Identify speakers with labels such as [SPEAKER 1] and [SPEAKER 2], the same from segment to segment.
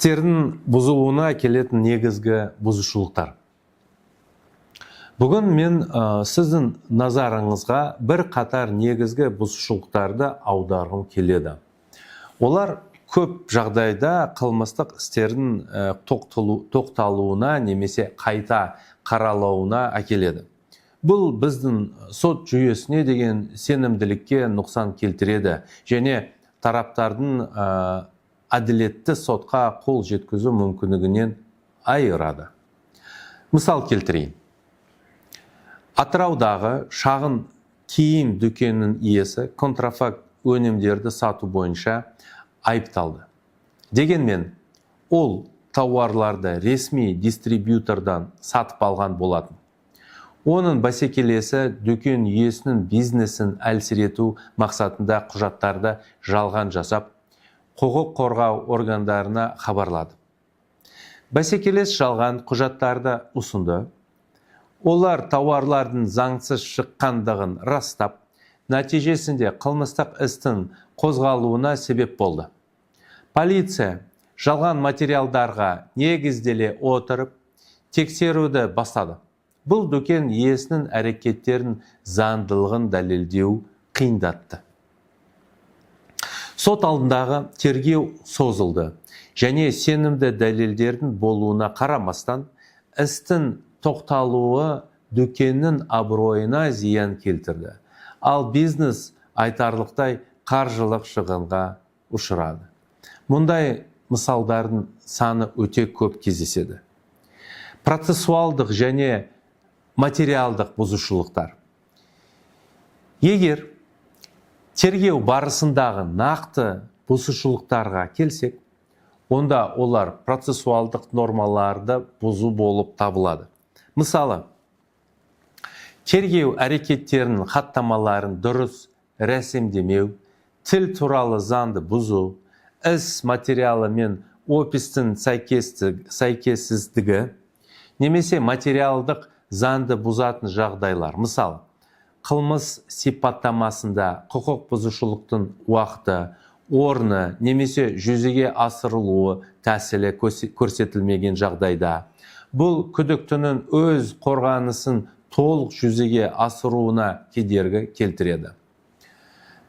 [SPEAKER 1] істердің бұзылуына келетін негізгі бұзушылықтар. Бүгін мен сіздің назарыңызға бір қатар негізгі бұзушылықтарды аударғым келеді. Олар көп жағдайда қылмыстық істердің тоқталуына немесе қайта қаралауына әкеледі. Бұл біздің сот жүйесіне деген сенімділікке нұқсан келтіреді және тараптардың әділетті сотқа қол жеткізу мүмкіндігінен айырады. Мысал келтірейін. Атыраудағы шағын киім дүкенінің иесі контрафакт өнімдерді сату бойынша айыпталды. Дегенмен, ол тауарларды ресми дистрибьютордан сатып алған болатын. Оның бәсекелесі дүкен иесінің бизнесін әлсірету мақсатында құжаттарды жалған жасап, құқық қорғау органдарына хабарлады. Бәсекелес жалған құжаттарды ұсынды. Олар тауарлардың заңсыз шыққандығын растап, нәтижесінде қылмыстық істің қозғалуына себеп болды. Полиция жалған материалдарға негізделе отырып, тексеруді бастады. Бұл дүкен иесінің әрекеттерін заңдылығын дәлелдеу қиындатты. Сот алдындағы тергеу созылды және сенімді дәлелдердің болуына қарамастан, істің тоқталуы дүкеннің абыройына зиян келтірді. Ал бизнес айтарлықтай қаржылық шығынға ұшырады. Мұндай мысалдардың саны өте көп кездеседі. Процессуалдық және материалдық бұзушылықтар. Егер тергеу барысындағы нақты бұзушылықтарға келсек, онда олар процессуалдық нормаларды бұзу болып табылады. Мысалы, тергеу әрекеттерінің хаттамаларын дұрыс рәсімдемеу, тіл туралы заңды бұзу, іс материалы мен опистің сәйкессіздігі, немесе материалдық заңды бұзатын жағдайлар. Мысалы, қылмыс сипаттамасында құқық бұзушылықтың уақыты, орны немесе жүзеге асырылуы тәсілі көрсетілмеген жағдайда, бұл күдіктінің өз қорғанысын толық жүзеге асыруына кедергі келтіреді.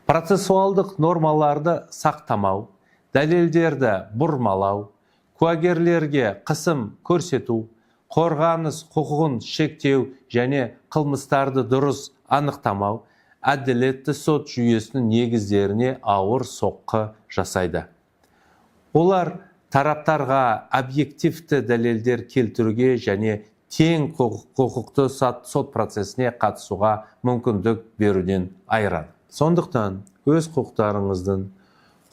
[SPEAKER 1] Процессуалдық нормаларды сақтамау, дәлелдерді бұрмалау, куәгерлерге қысым көрсету, қорғаныс құқығын шектеу және қылмыстарды дұрыс анықтамау әділетті сот жүйесінің негіздеріне ауыр соққы жасайды. Олар тараптарға объективті дәлелдер келтіруге және тең құқықты сот процесіне қатысуға мүмкіндік беруден айырады. Сондықтан өз құқықтарыңыздың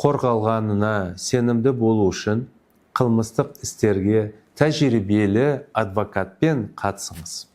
[SPEAKER 1] қорғалғанына сенімді болу үшін қылмыстық істерге тәжірибелі адвокатпен қатысыңыз.